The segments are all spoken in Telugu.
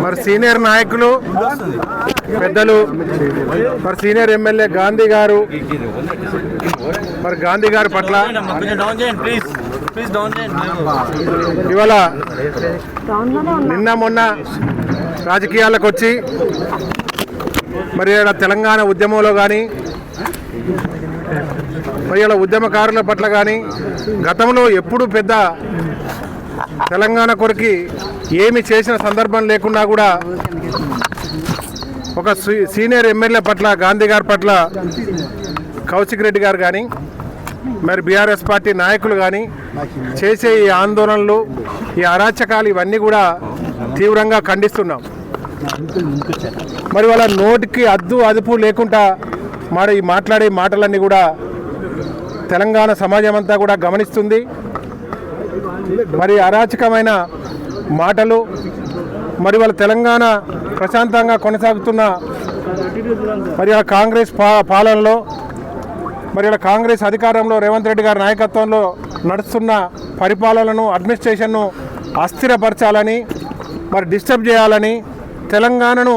మరి సీనియర్ నాయకులు పెద్దలు మరి సీనియర్ ఎమ్మెల్యే గాంధీ గారు మరి గాంధీ గారి పట్ల ఇవాళ నిన్న మొన్న రాజకీయాలకు వచ్చి మరి తెలంగాణ ఉద్యమంలో కానీ మరి ఇలా ఉద్యమకారుల పట్ల కానీ గతంలో ఎప్పుడు పెద్ద తెలంగాణ కొరకు ఏమి చేసిన సందర్భం లేకున్నా కూడా ఒక సీనియర్ ఎమ్మెల్యే పట్ల గాంధీ గారి పట్ల కౌశిక్ రెడ్డి గారు కానీ మరి బీఆర్ఎస్ పార్టీ నాయకులు కానీ చేసే ఈ ఆందోళనలు ఈ అరాచకాలు ఇవన్నీ కూడా తీవ్రంగా ఖండిస్తున్నాం. మరి వాళ్ళ నోటికి అదుపు లేకుండా ఈ మాట్లాడే మాటలన్నీ కూడా తెలంగాణ సమాజం అంతా కూడా గమనిస్తుంది. మరి అరాచకమైన మాటలు మరి వాళ్ళ తెలంగాణ ప్రశాంతంగా కొనసాగుతున్న మరి కాంగ్రెస్ పాలనలో మరి కాంగ్రెస్ అధికారంలో రేవంత్ రెడ్డి గారి నాయకత్వంలో నడుస్తున్న పరిపాలనను అడ్మినిస్ట్రేషన్ను అస్థిరపరచాలని మరి డిస్టర్బ్ చేయాలని తెలంగాణను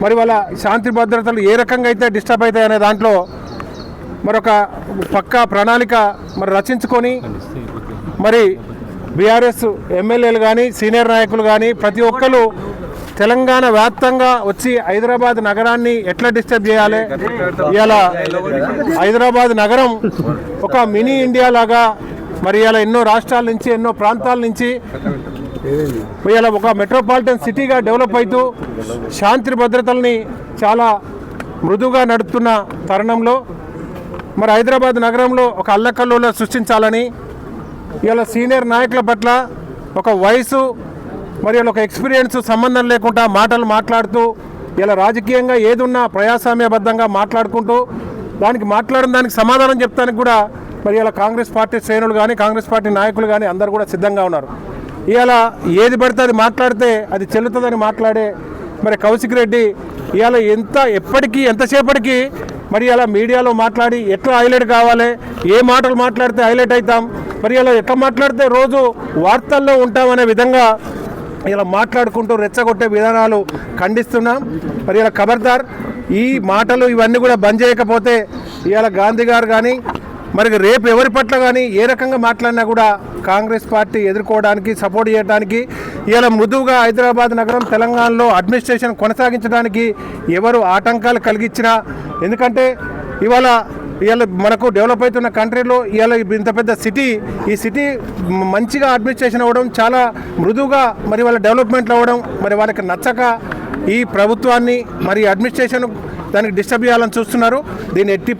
మరి వాళ్ళ శాంతి భద్రతలు ఏ రకంగా అయితే డిస్టర్బ్ అవుతాయి అనే దాంట్లో మరొక పక్కా ప్రణాళిక మరి రచించుకొని మరి బీఆర్ఎస్ ఎమ్మెల్యేలు కానీ సీనియర్ నాయకులు కానీ ప్రతి ఒక్కరు తెలంగాణ వ్యాప్తంగా వచ్చి హైదరాబాద్ నగరాన్ని ఎట్లా డిస్టర్బ్ చేయాలి, ఇలా హైదరాబాద్ నగరం ఒక మినీ ఇండియా లాగా మరి ఇలా ఎన్నో రాష్ట్రాల నుంచి ఎన్నో ప్రాంతాల నుంచి ఇలా ఒక మెట్రోపాలిటన్ సిటీగా డెవలప్ అవుతూ శాంతి భద్రతల్ని చాలా మృదువుగా నడుపుతున్న తరుణంలో మరి హైదరాబాద్ నగరంలో ఒక అల్లకల్లోల సృష్టించాలని ఇలా సీనియర్ నాయకుల పట్ల ఒక వయసు మరి ఒక ఎక్స్పీరియన్స్ సంబంధం లేకుండా మాటలు మాట్లాడుతూ ఇలా రాజకీయంగా ఏదున్నా ప్రజాస్వామ్యబద్ధంగా మాట్లాడుకుంటూ మాట్లాడిన దానికి సమాధానం చెప్తానికి కూడా మరి ఇలా కాంగ్రెస్ పార్టీ శ్రేణులు కానీ కాంగ్రెస్ పార్టీ నాయకులు కానీ అందరూ కూడా సిద్ధంగా ఉన్నారు. ఇలా ఏది పడితే అది మాట్లాడితే అది చెల్లుతుందని మాట్లాడే మరి కౌశిక్ రెడ్డి ఇవాళ ఎంతసేపటికి మరి ఇలా మీడియాలో మాట్లాడి ఎట్లా హైలైట్ కావాలి, ఏ మాటలు మాట్లాడితే హైలైట్ అవుతాం, మరి ఇలా ఎట్లా మాట్లాడితే రోజు వార్తల్లో ఉంటామనే విధంగా ఇలా మాట్లాడుకుంటూ రెచ్చగొట్టే విధానాలు ఖండిస్తున్నాం. మరి ఇలా ఖబర్దార్ ఈ మాటలు ఇవన్నీ కూడా బంద్ చేయకపోతే ఇవాళ గాంధీ గారు కానీ మరి రేపు ఎవరి పట్ల కానీ ఏ రకంగా మాట్లాడినా కూడా కాంగ్రెస్ పార్టీ ఎదుర్కోవడానికి సపోర్ట్ చేయడానికి ఇవాళ మృదువుగా హైదరాబాద్ నగరం తెలంగాణలో అడ్మినిస్ట్రేషన్ కొనసాగించడానికి ఎవరు ఆటంకాలు కలిగించినా, ఎందుకంటే ఇవాళ మనకు డెవలప్ అవుతున్న కంట్రీలో ఇవాళ ఇంత పెద్ద ఈ సిటీ మంచిగా అడ్మినిస్ట్రేషన్ అవ్వడం, చాలా మృదువుగా మరి వాళ్ళ డెవలప్మెంట్లు అవ్వడం మరి వాళ్ళకి నచ్చక ఈ ప్రభుత్వాన్ని మరి అడ్మినిస్ట్రేషన్ దానికి డిస్టర్బ్ చేయాలని చూస్తున్నారు. దీన్ని ఎట్టి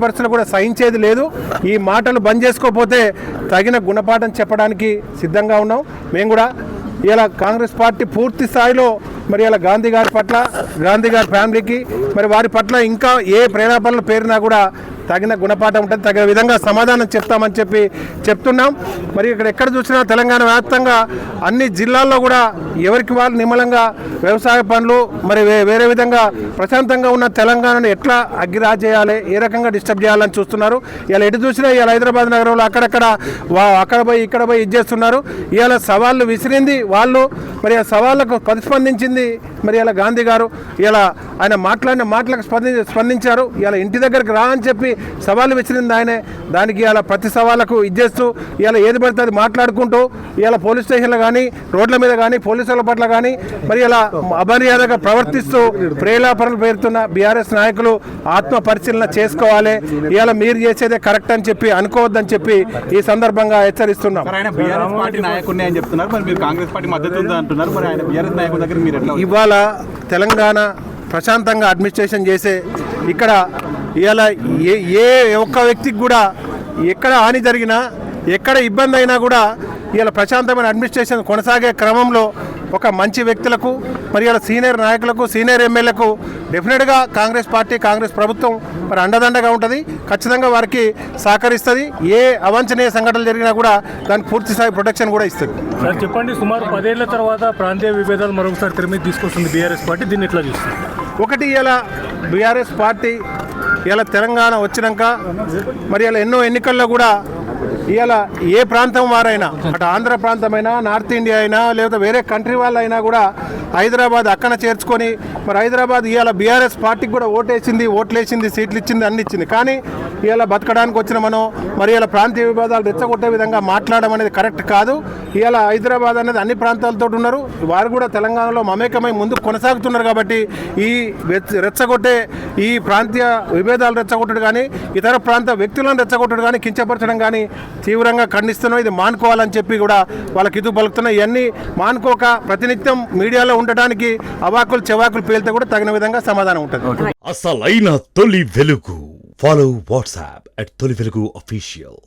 పరిస్థితుల్లో కూడా సహించేది లేదు. ఈ మాటలు బంద్ చేసుకోకపోతే తగిన గుణపాఠం చెప్పడానికి సిద్ధంగా ఉన్నాం. మేము కూడా ఇలా కాంగ్రెస్ పార్టీ పూర్తి స్థాయిలో మరి ఇలా గాంధీ గారి పట్ల, గాంధీ గారి ఫ్యామిలీకి మరి వారి పట్ల ఇంకా ఏ ప్రేరేపణలు పేరినా కూడా తగిన గుణపాఠం ఉంటుంది, తగిన విధంగా సమాధానం చెప్తామని చెప్తున్నాం. మరి ఇక్కడ ఎక్కడ చూసినా తెలంగాణ వ్యాప్తంగా అన్ని జిల్లాల్లో కూడా ఎవరికి వాళ్ళు నిమ్మలంగా వ్యవసాయ పనులు మరి వేరే విధంగా ప్రశాంతంగా ఉన్న తెలంగాణను ఎట్లా అగ్గిరాజ్ చేయాలి, ఏ రకంగా డిస్టర్బ్ చేయాలని చూస్తున్నారు. ఇలా ఎటు చూసినా ఇలా హైదరాబాద్ నగరంలో అక్కడ పోయి ఇక్కడ పోయి ఇది చేస్తున్నారు. ఇవాళ సవాళ్ళు విసిరింది వాళ్ళు, మరి ఆ సవాళ్ళకు ప్రతిస్పందించింది మరి ఇలా గాంధీ గారు. ఇలా ఆయన మాట్లాడిన మాటలకు స్పందించారు. ఇలా ఇంటి దగ్గరికి రా అని చెప్పి సవాళ్ళు విసిరింది ఆయనే. దానికి ఇలా ప్రతి సవాళ్ళకు ఇచ్చేస్తూ ఇలా ఏది పడితే అది మాట్లాడుకుంటూ ఇలా పోలీస్ స్టేషన్లో కానీ రోడ్ల మీద కానీ పోలీసుల పట్ల కానీ మరి ఇలా అమర్యాదగా ప్రవర్తిస్తూ ప్రేలాపనలు పేరుతున్న బీఆర్ఎస్ నాయకులు ఆత్మ పరిశీలన చేసుకోవాలి. ఇలా మీరు చేసేదే కరెక్ట్ అని చెప్పి అనుకోవద్దని చెప్పి ఈ సందర్భంగా హెచ్చరిస్తున్నాం. ఇవాళ తెలంగాణ ప్రశాంతంగా అడ్మినిస్ట్రేషన్ చేసే ఇక్కడ ఇవాళ ఏ ఒక్క వ్యక్తికి కూడా ఎక్కడ హాని జరిగినా ఎక్కడ ఇబ్బంది అయినా కూడా ఇవాళ ప్రశాంతమైన అడ్మినిస్ట్రేషన్ కొనసాగే క్రమంలో ఒక మంచి వ్యక్తులకు మరి ఇలా సీనియర్ నాయకులకు సీనియర్ ఎమ్మెల్యేలకు డెఫినెట్గా కాంగ్రెస్ పార్టీ కాంగ్రెస్ ప్రభుత్వం మరి అండదండగా ఉంటుంది, ఖచ్చితంగా వారికి సహకరిస్తుంది. ఏ అవాంఛనీయ సంఘటనలు జరిగినా కూడా దానికి పూర్తి స్థాయి ప్రొటెక్షన్ కూడా ఇస్తుంది. సార్ చెప్పండి, సుమారు 10 ఏళ్ల తర్వాత ప్రాంతీయ విభేదాలు మరొకసారి తెరమీద తీసుకొస్తుంది బీఆర్ఎస్ పార్టీ, దీన్ని ఎట్లా చూస్తుంది? ఒకటి ఇలా బీఆర్ఎస్ పార్టీ ఇలా తెలంగాణ వచ్చినాక మరి ఇలా ఎన్నో ఎన్నికల్లో కూడా ఇవాళ ఏ ప్రాంతం వారైనా అటు ఆంధ్ర ప్రాంతమైనా నార్త్ ఇండియా అయినా లేదా వేరే కంట్రీ వాళ్ళైనా కూడా హైదరాబాద్ అక్కన చేర్చుకొని మరి హైదరాబాద్ ఇవాళ బీఆర్ఎస్ పార్టీకి కూడా ఓట్లేసింది సీట్లు ఇచ్చింది అన్ని ఇచ్చింది. కానీ ఇవాళ బతకడానికి వచ్చిన మనం మరి ఇలా ప్రాంతీయ వివాదాలు రెచ్చగొట్టే విధంగా మాట్లాడడం అనేది కరెక్ట్ కాదు. ఇవాళ హైదరాబాద్ అనేది అన్ని ప్రాంతాలతో ఉన్నారు, వారు కూడా తెలంగాణలో మమేకమై ముందుకు కొనసాగుతున్నారు. కాబట్టి ఈ రెచ్చగొట్టే ఈ ప్రాంతీయ విభేదాలు రెచ్చగొట్టడం కానీ ఇతర ప్రాంత వ్యక్తులను రెచ్చగొట్టడం కానీ కించపరచడం కానీ తీవ్రంగా ఖండిస్తున్నాం. ఇది మానుకోవాలని చెప్పి కూడా వాళ్ళకి ఇదు పలుకుతున్నాయి. ఇవన్నీ మానుకోక ప్రతినిత్యం మీడియాలో ఉండడానికి అవాకులు చెవాకులు పేలితే కూడా తగిన విధంగా సమాధానం ఉంటుంది. అసలైన తొలి వెలుగు. ఫాలో వాట్సాప్ @తొలి వెలుగు official.